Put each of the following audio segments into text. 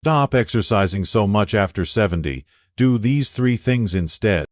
Stop exercising so much after 70. Do these three things instead.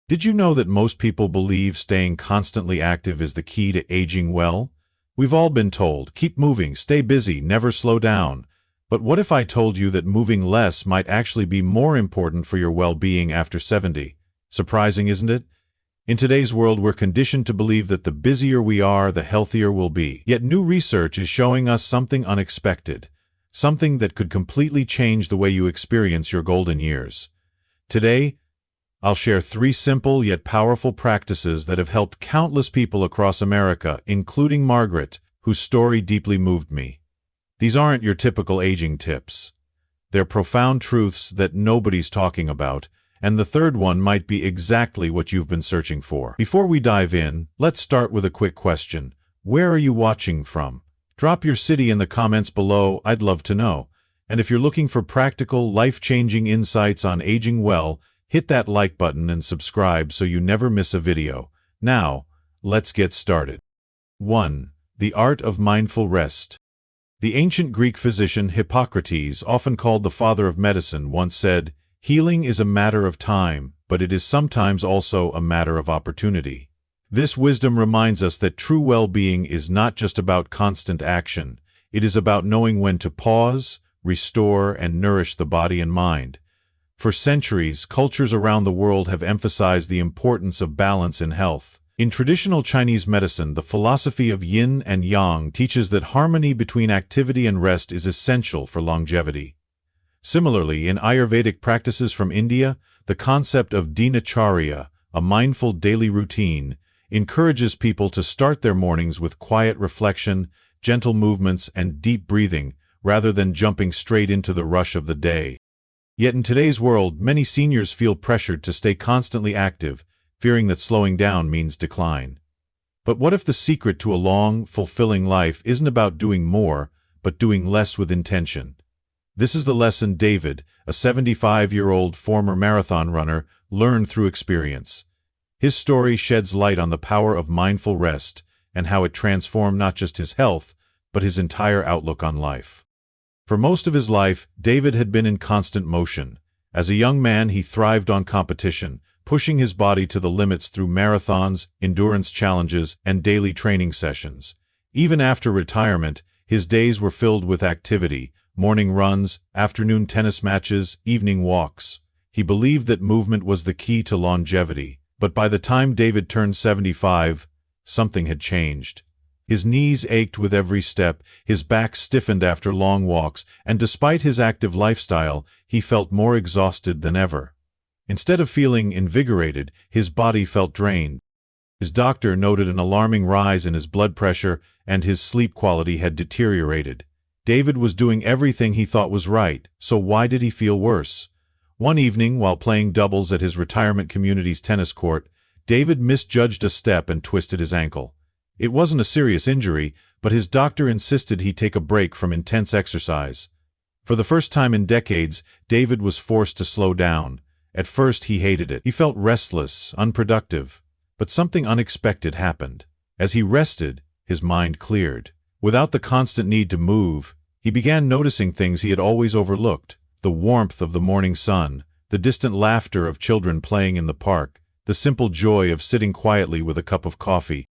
Did you know that most people believe staying constantly active is the key to aging well? We've all been told, keep moving, stay busy, never slow down. But what if I told you that moving less might actually be more important for your well-being after 70? Surprising, isn't it? In today's world, we're conditioned to believe that the busier we are, the healthier we'll be. Yet new research is showing us something unexpected, something that could completely change the way you experience your golden years. Today, I'll share three simple yet powerful practices that have helped countless people across America, including Margaret, whose story deeply moved me. These aren't your typical aging tips. They're profound truths that nobody's talking about, and the third one might be exactly what you've been searching for. Before we dive in, let's start with a quick question. Where are you watching from? Drop your city in the comments below, I'd love to know. And if you're looking for practical, life-changing insights on aging well, hit that like button and subscribe so you never miss a video. Now, let's get started. 1. The art of mindful rest. The ancient Greek physician Hippocrates, often called the father of medicine, once said, "Healing is a matter of time, but it is sometimes also a matter of opportunity." This wisdom reminds us that true well-being is not just about constant action. It is about knowing when to pause, restore, and nourish the body and mind. For centuries, cultures around the world have emphasized the importance of balance in health. In traditional Chinese medicine, the philosophy of yin and yang teaches that harmony between activity and rest is essential for longevity. Similarly, in Ayurvedic practices from India, the concept of dinacharya, a mindful daily routine, encourages people to start their mornings with quiet reflection, gentle movements, and deep breathing, rather than jumping straight into the rush of the day. Yet in today's world, many seniors feel pressured to stay constantly active, fearing that slowing down means decline. But what if the secret to a long, fulfilling life isn't about doing more, but doing less with intention? This is the lesson David, a 75-year-old former marathon runner, learned through experience. His story sheds light on the power of mindful rest and how it transformed not just his health, but his entire outlook on life. For most of his life, David had been in constant motion. As a young man, he thrived on competition, pushing his body to the limits through marathons, endurance challenges, and daily training sessions. Even after retirement, his days were filled with activity, morning runs, afternoon tennis matches, evening walks. He believed that movement was the key to longevity. But by the time David turned 75, something had changed. His knees ached with every step, his back stiffened after long walks, and despite his active lifestyle, he felt more exhausted than ever. Instead of feeling invigorated, his body felt drained. His doctor noted an alarming rise in his blood pressure, and his sleep quality had deteriorated. David was doing everything he thought was right, so why did he feel worse? One evening, while playing doubles at his retirement community's tennis court, David misjudged a step and twisted his ankle. It wasn't a serious injury, but his doctor insisted he take a break from intense exercise. For the first time in decades, David was forced to slow down. At first, he hated it. He felt restless, unproductive. But something unexpected happened. As he rested, his mind cleared. Without the constant need to move, he began noticing things he had always overlooked: the warmth of the morning sun, the distant laughter of children playing in the park, the simple joy of sitting quietly with a cup of coffee.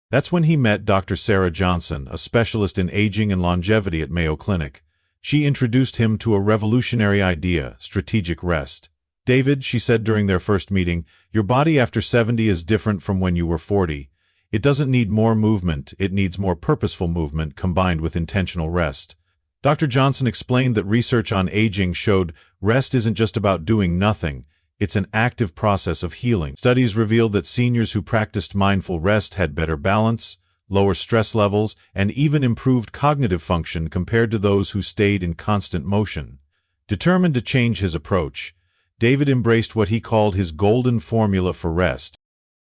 That's when he met Dr. Sarah Johnson, a specialist in aging and longevity at Mayo Clinic. She introduced him to a revolutionary idea: strategic rest. "David," she said during their first meeting, "your body after 70 is different from when you were 40. It doesn't need more movement, it needs more purposeful movement combined with intentional rest." Dr. Johnson explained that research on aging showed rest isn't just about doing nothing, it's an active process of healing. Studies revealed that seniors who practiced mindful rest had better balance, lower stress levels, and even improved cognitive function compared to those who stayed in constant motion. Determined to change his approach, David embraced what he called his golden formula for rest: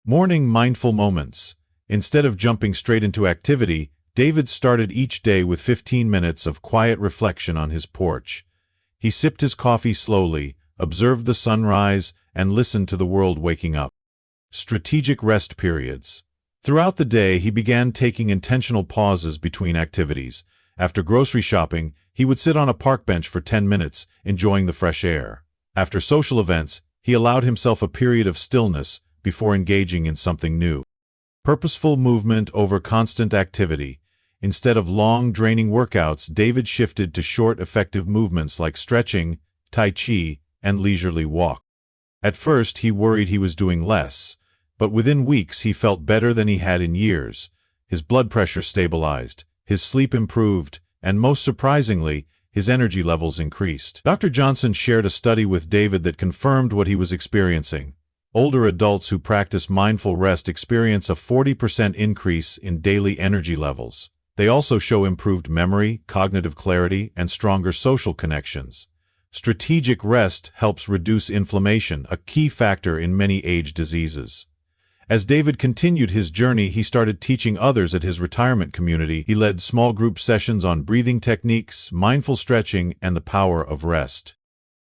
morning mindful moments. Instead of jumping straight into activity, David started each day with 15 minutes of quiet reflection on his porch. He sipped his coffee slowly, observed the sunrise, and listened to the world waking up. Strategic rest periods. Throughout the day, he began taking intentional pauses between activities. After grocery shopping, he would sit on a park bench for 10 minutes, enjoying the fresh air. After social events, he allowed himself a period of stillness before engaging in something new. Purposeful movement over constant activity. Instead of long, draining workouts, David shifted to short, effective movements like stretching, tai chi, and leisurely walk. At first, he worried he was doing less, but within weeks he felt better than he had in years. His blood pressure stabilized, his sleep improved, and most surprisingly, his energy levels increased. Dr. Johnson shared a study with David that confirmed what he was experiencing. Older adults who practice mindful rest experience a 40% increase in daily energy levels. They also show improved memory, cognitive clarity, and stronger social connections. Strategic rest helps reduce inflammation, a key factor in many age diseases. As David continued his journey, he started teaching others at his retirement community. He led small group sessions on breathing techniques, mindful stretching, and the power of rest.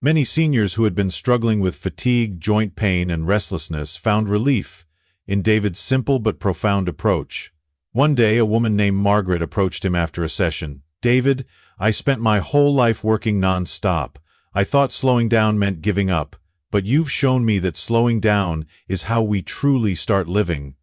Many seniors who had been struggling with fatigue, joint pain, and restlessness found relief in David's simple but profound approach. One day, a woman named Margaret approached him after a session. "David, I spent my whole life working non-stop. I thought slowing down meant giving up. But you've shown me that slowing down is how we truly start living."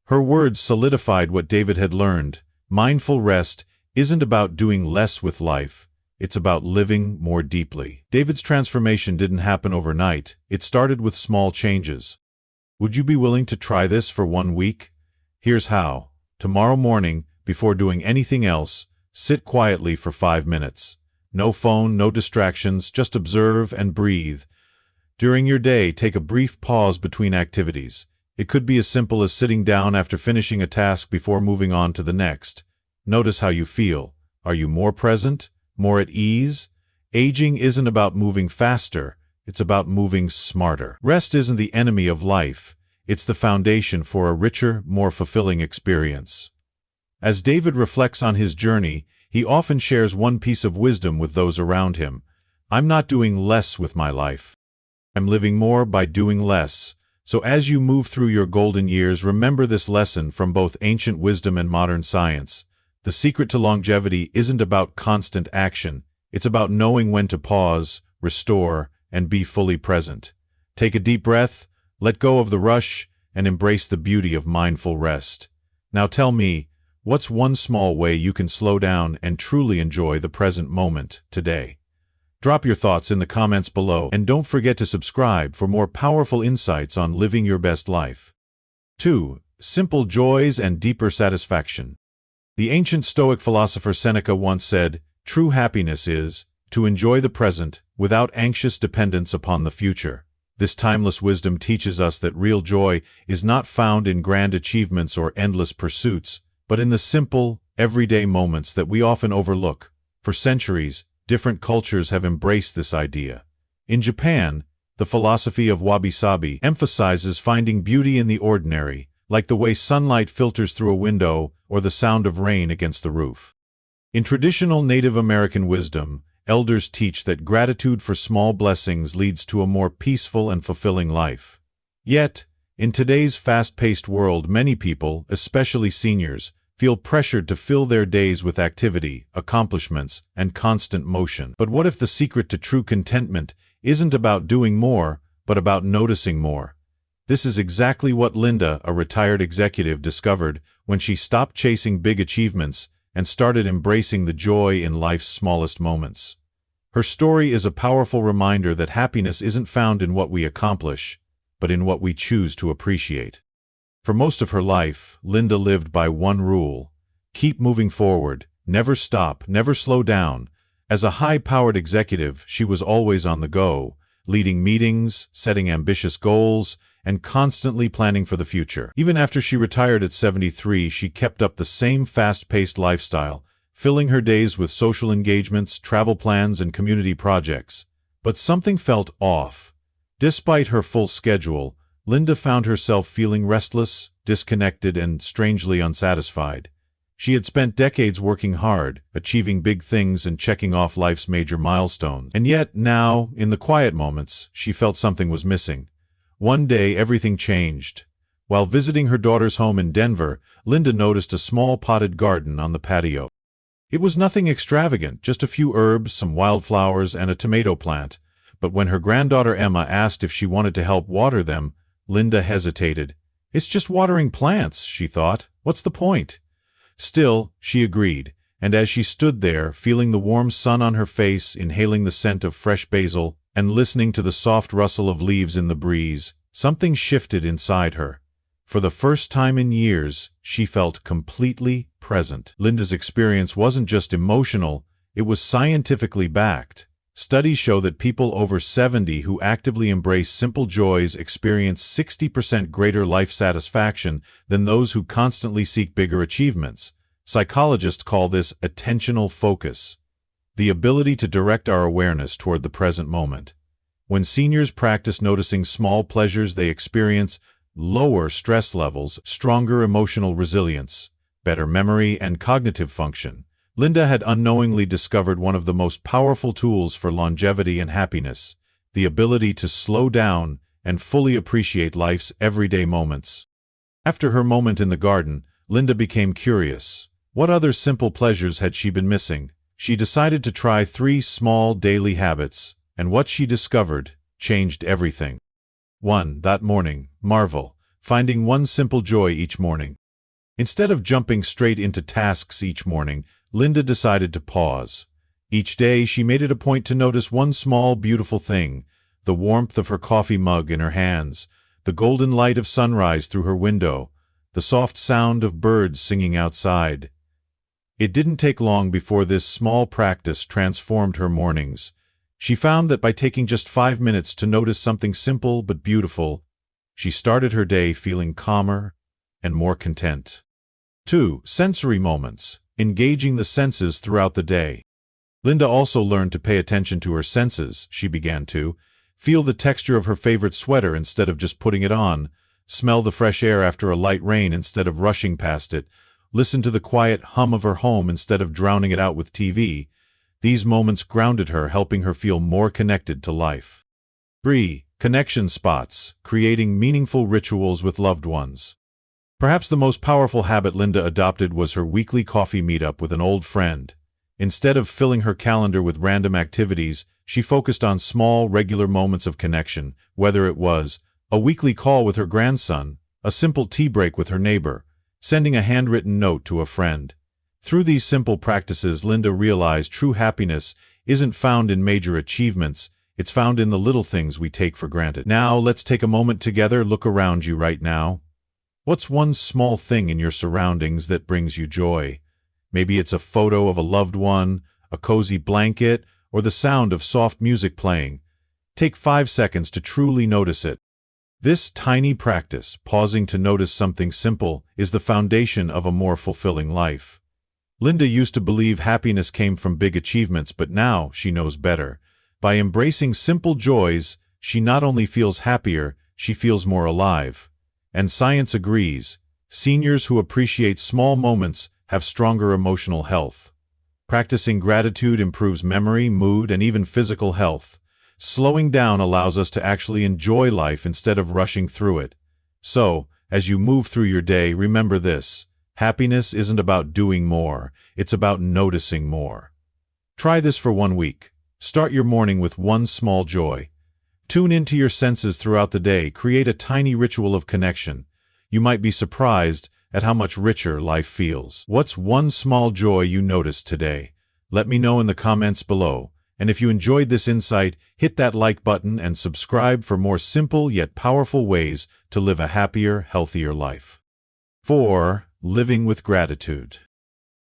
Her words solidified what David had learned. Mindful rest isn't about doing less with life. It's about living more deeply. David's transformation didn't happen overnight. It started with small changes. Would you be willing to try this for 1 week? Here's how. Tomorrow morning, before doing anything else, sit quietly for 5 minutes. No phone, no distractions, just observe and breathe. During your day, take a brief pause between activities. It could be as simple as sitting down after finishing a task before moving on to the next. Notice how you feel. Are you more present? More at ease? Aging isn't about moving faster, it's about moving smarter. Rest isn't the enemy of life, it's the foundation for a richer, more fulfilling experience. As David reflects on his journey, he often shares one piece of wisdom with those around him. I'm not doing less with my life. I'm living more by doing less. So as you move through your golden years, remember this lesson from both ancient wisdom and modern science. The secret to longevity isn't about constant action. It's about knowing when to pause, restore, and be fully present. Take a deep breath, let go of the rush, and embrace the beauty of mindful rest. Now tell me, what's one small way you can slow down and truly enjoy the present moment today? Drop your thoughts in the comments below, and don't forget to subscribe for more powerful insights on living your best life. 2. Simple joys and deeper satisfaction. The ancient Stoic philosopher Seneca once said, "True happiness is to enjoy the present without anxious dependence upon the future." This timeless wisdom teaches us that real joy is not found in grand achievements or endless pursuits, but in the simple, everyday moments that we often overlook. For centuries, different cultures have embraced this idea. In Japan, the philosophy of wabi-sabi emphasizes finding beauty in the ordinary, like the way sunlight filters through a window or the sound of rain against the roof. In traditional Native American wisdom, elders teach that gratitude for small blessings leads to a more peaceful and fulfilling life. Yet, in today's fast-paced world, many people, especially seniors, feel pressured to fill their days with activity, accomplishments, and constant motion. But what if the secret to true contentment isn't about doing more, but about noticing more? This is exactly what Linda, a retired executive, discovered when she stopped chasing big achievements and started embracing the joy in life's smallest moments. Her story is a powerful reminder that happiness isn't found in what we accomplish, but in what we choose to appreciate. For most of her life, Linda lived by one rule: keep moving forward, never stop, never slow down. As a high-powered executive, she was always on the go, leading meetings, setting ambitious goals, and constantly planning for the future. Even after she retired at 73, she kept up the same fast-paced lifestyle, filling her days with social engagements, travel plans, and community projects. But something felt off. Despite her full schedule, Linda found herself feeling restless, disconnected, and strangely unsatisfied. She had spent decades working hard, achieving big things and checking off life's major milestones. And yet, now, in the quiet moments, she felt something was missing. One day, everything changed. While visiting her daughter's home in Denver, Linda noticed a small potted garden on the patio. It was nothing extravagant, just a few herbs, some wildflowers, and a tomato plant. But when her granddaughter Emma asked if she wanted to help water them, Linda hesitated. "It's just watering plants," she thought. "What's the point?" Still, she agreed, and as she stood there, feeling the warm sun on her face, inhaling the scent of fresh basil, and listening to the soft rustle of leaves in the breeze, something shifted inside her. For the first time in years, she felt completely present. Linda's experience wasn't just emotional, it was scientifically backed. Studies show that people over 70 who actively embrace simple joys experience 60% greater life satisfaction than those who constantly seek bigger achievements. Psychologists call this attentional focus, the ability to direct our awareness toward the present moment. When seniors practice noticing small pleasures, they experience lower stress levels, stronger emotional resilience, better memory, and cognitive function. Linda had unknowingly discovered one of the most powerful tools for longevity and happiness, the ability to slow down and fully appreciate life's everyday moments. After her moment in the garden, Linda became curious. What other simple pleasures had she been missing? She decided to try 3 small daily habits, and what she discovered changed everything. 1. That morning, marvel, finding one simple joy each morning. Instead of jumping straight into tasks each morning, Linda decided to pause. Each day, she made it a point to notice one small, beautiful thing: the warmth of her coffee mug in her hands, the golden light of sunrise through her window, the soft sound of birds singing outside. It didn't take long before this small practice transformed her mornings. She found that by taking just 5 minutes to notice something simple but beautiful, she started her day feeling calmer and more content. 2. Sensory moments, engaging the senses throughout the day. Linda also learned to pay attention to her senses. She began to feel the texture of her favorite sweater instead of just putting it on, smell the fresh air after a light rain instead of rushing past it, listen to the quiet hum of her home instead of drowning it out with TV. These moments grounded her, helping her feel more connected to life. 3. Connection spots, creating meaningful rituals with loved ones. Perhaps the most powerful habit Linda adopted was her weekly coffee meetup with an old friend. Instead of filling her calendar with random activities, she focused on small, regular moments of connection, whether it was a weekly call with her grandson, a simple tea break with her neighbor, sending a handwritten note to a friend. Through these simple practices, Linda realized true happiness isn't found in major achievements, it's found in the little things we take for granted. Now, let's take a moment together. Look around you right now. What's one small thing in your surroundings that brings you joy? Maybe it's a photo of a loved one, a cozy blanket, or the sound of soft music playing. Take 5 seconds to truly notice it. This tiny practice, pausing to notice something simple, is the foundation of a more fulfilling life. Linda used to believe happiness came from big achievements, but now she knows better. By embracing simple joys, she not only feels happier, she feels more alive. And science agrees, seniors who appreciate small moments have stronger emotional health. Practicing gratitude improves memory, mood, and even physical health. Slowing down allows us to actually enjoy life instead of rushing through it. So, as you move through your day, remember this: happiness isn't about doing more, it's about noticing more. Try this for 1 week. Start your morning with one small joy. Tune into your senses throughout the day, create a tiny ritual of connection. You might be surprised at how much richer life feels. What's one small joy you noticed today? Let me know in the comments below. And if you enjoyed this insight, hit that like button and subscribe for more simple yet powerful ways to live a happier, healthier life. 4. Living with gratitude.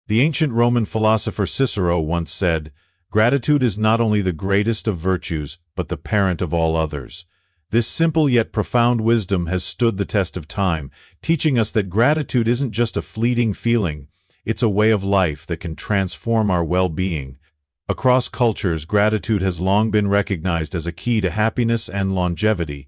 The ancient Roman philosopher Cicero once said, "Gratitude is not only the greatest of virtues, but the parent of all others." This simple yet profound wisdom has stood the test of time, teaching us that gratitude isn't just a fleeting feeling, it's a way of life that can transform our well-being. Across cultures, gratitude has long been recognized as a key to happiness and longevity.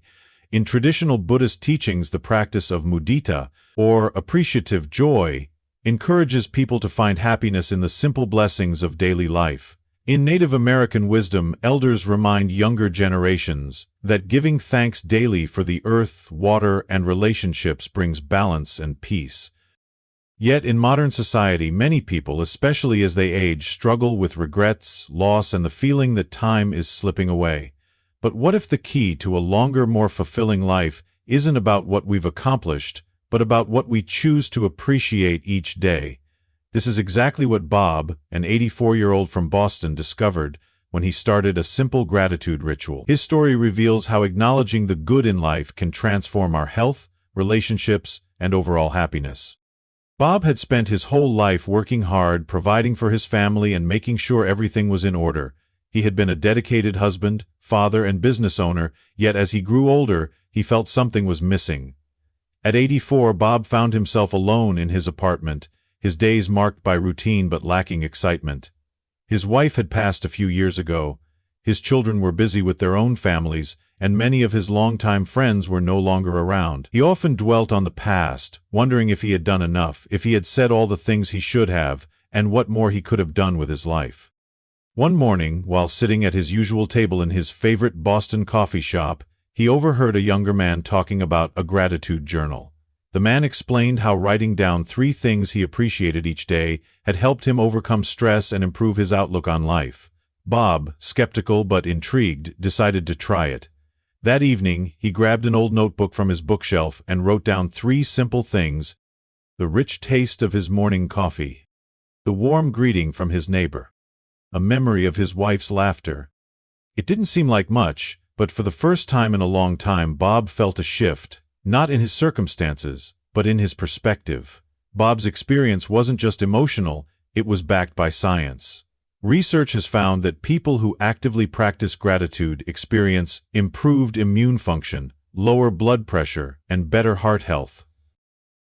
In traditional Buddhist teachings, the practice of mudita, or appreciative joy, encourages people to find happiness in the simple blessings of daily life. In Native American wisdom, elders remind younger generations that giving thanks daily for the earth, water, and relationships brings balance and peace. Yet in modern society, many people, especially as they age, struggle with regrets, loss, and the feeling that time is slipping away. But what if the key to a longer, more fulfilling life isn't about what we've accomplished, but about what we choose to appreciate each day? This is exactly what Bob, an 84-year-old from Boston, discovered when he started a simple gratitude ritual. His story reveals how acknowledging the good in life can transform our health, relationships, and overall happiness. Bob had spent his whole life working hard, providing for his family, and making sure everything was in order. He had been a dedicated husband, father, and business owner, yet as he grew older, he felt something was missing. At 84, Bob found himself alone in his apartment, his days marked by routine but lacking excitement. His wife had passed a few years ago, his children were busy with their own families, and many of his longtime friends were no longer around. He often dwelt on the past, wondering if he had done enough, if he had said all the things he should have, and what more he could have done with his life. One morning, while sitting at his usual table in his favorite Boston coffee shop, he overheard a younger man talking about a gratitude journal. The man explained how writing down 3 things he appreciated each day had helped him overcome stress and improve his outlook on life. Bob, skeptical but intrigued, decided to try it. That evening, he grabbed an old notebook from his bookshelf and wrote down 3 simple things: the rich taste of his morning coffee, the warm greeting from his neighbor, a memory of his wife's laughter. It didn't seem like much, but for the first time in a long time, Bob felt a shift, not in his circumstances, but in his perspective. Bob's experience wasn't just emotional, it was backed by science. Research has found that people who actively practice gratitude experience improved immune function, lower blood pressure, and better heart health,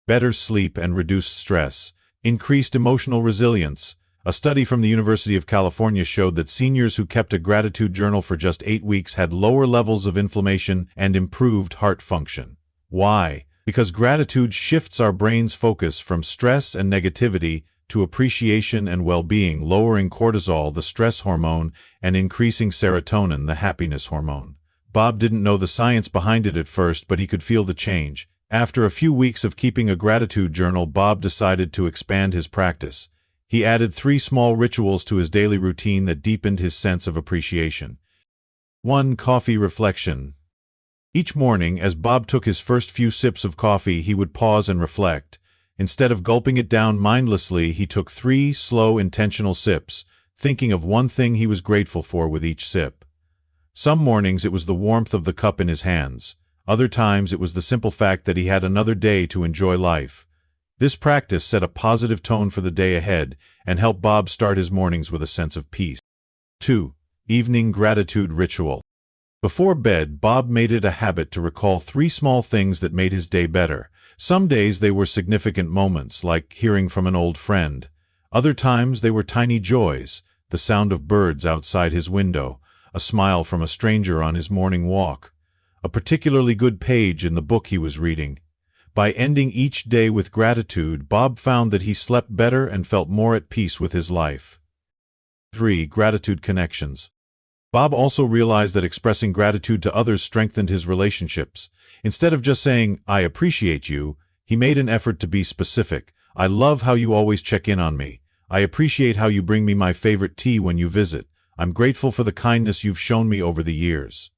better sleep and reduced stress, increased emotional resilience. A study from the University of California showed that seniors who kept a gratitude journal for just 8 weeks had lower levels of inflammation and improved heart function. Why? Because gratitude shifts our brain's focus from stress and negativity to appreciation and well-being, lowering cortisol, the stress hormone, and increasing serotonin, the happiness hormone. Bob didn't know the science behind it at first, but he could feel the change. After a few weeks of keeping a gratitude journal, Bob decided to expand his practice. He added 3 small rituals to his daily routine that deepened his sense of appreciation. 1. Coffee reflection. Each morning, as Bob took his first few sips of coffee, he would pause and reflect. Instead of gulping it down mindlessly, he took 3 slow, intentional sips, thinking of one thing he was grateful for with each sip. Some mornings it was the warmth of the cup in his hands. Other times it was the simple fact that he had another day to enjoy life. This practice set a positive tone for the day ahead and helped Bob start his mornings with a sense of peace. 2. Evening gratitude ritual. Before bed, Bob made it a habit to recall 3 small things that made his day better. Some days they were significant moments, like hearing from an old friend. Other times they were tiny joys, the sound of birds outside his window, a smile from a stranger on his morning walk, a particularly good page in the book he was reading. By ending each day with gratitude, Bob found that he slept better and felt more at peace with his life. 3. Gratitude connections. Bob also realized that expressing gratitude to others strengthened his relationships. Instead of just saying, "I appreciate you," he made an effort to be specific. "I love how you always check in on me. I appreciate how you bring me my favorite tea when you visit. I'm grateful for the kindness you've shown me over the years."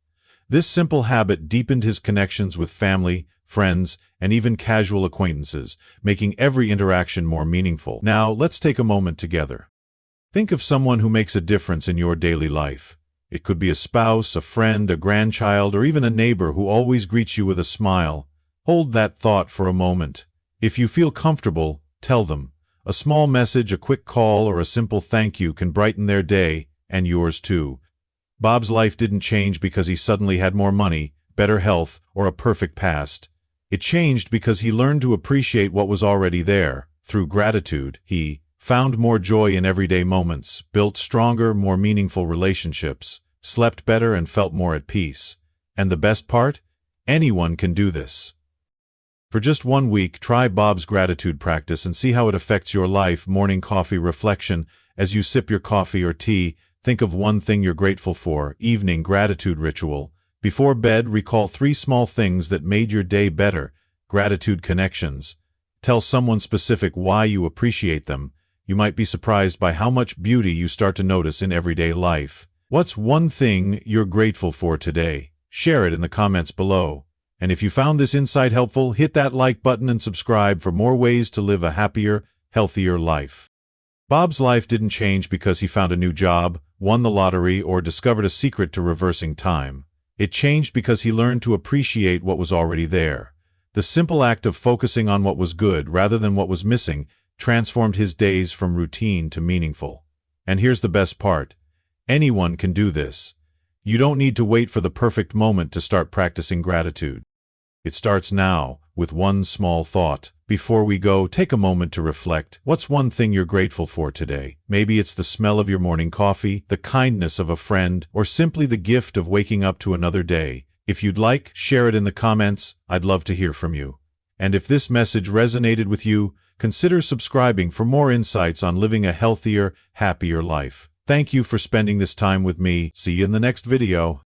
This simple habit deepened his connections with family, friends, and even casual acquaintances, making every interaction more meaningful. Now, let's take a moment together. Think of someone who makes a difference in your daily life. It could be a spouse, a friend, a grandchild, or even a neighbor who always greets you with a smile. Hold that thought for a moment. If you feel comfortable, tell them. A small message, a quick call, or a simple thank you can brighten their day, and yours too. Bob's life didn't change because he suddenly had more money, better health, or a perfect past. It changed because he learned to appreciate what was already there. Through gratitude, he found more joy in everyday moments, built stronger, more meaningful relationships, slept better, and felt more at peace. And the best part? Anyone can do this. For just 1 week, try Bob's gratitude practice and see how it affects your life. Morning coffee reflection. As you sip your coffee or tea, think of one thing you're grateful for. Evening gratitude ritual. Before bed, recall 3 small things that made your day better. Gratitude connections. Tell someone specific why you appreciate them. You might be surprised by how much beauty you start to notice in everyday life. What's one thing you're grateful for today? Share it in the comments below. And if you found this insight helpful, hit that like button and subscribe for more ways to live a happier, healthier life. Bob's life didn't change because he found a new job, won the lottery, or discovered a secret to reversing time. It changed because he learned to appreciate what was already there. The simple act of focusing on what was good rather than what was missing transformed his days from routine to meaningful. And here's the best part. Anyone can do this. You don't need to wait for the perfect moment to start practicing gratitude. It starts now, with one small thought. Before we go, take a moment to reflect. What's one thing you're grateful for today? Maybe it's the smell of your morning coffee, the kindness of a friend, or simply the gift of waking up to another day. If you'd like, share it in the comments. I'd love to hear from you. And if this message resonated with you, consider subscribing for more insights on living a healthier, happier life. Thank you for spending this time with me. See you in the next video.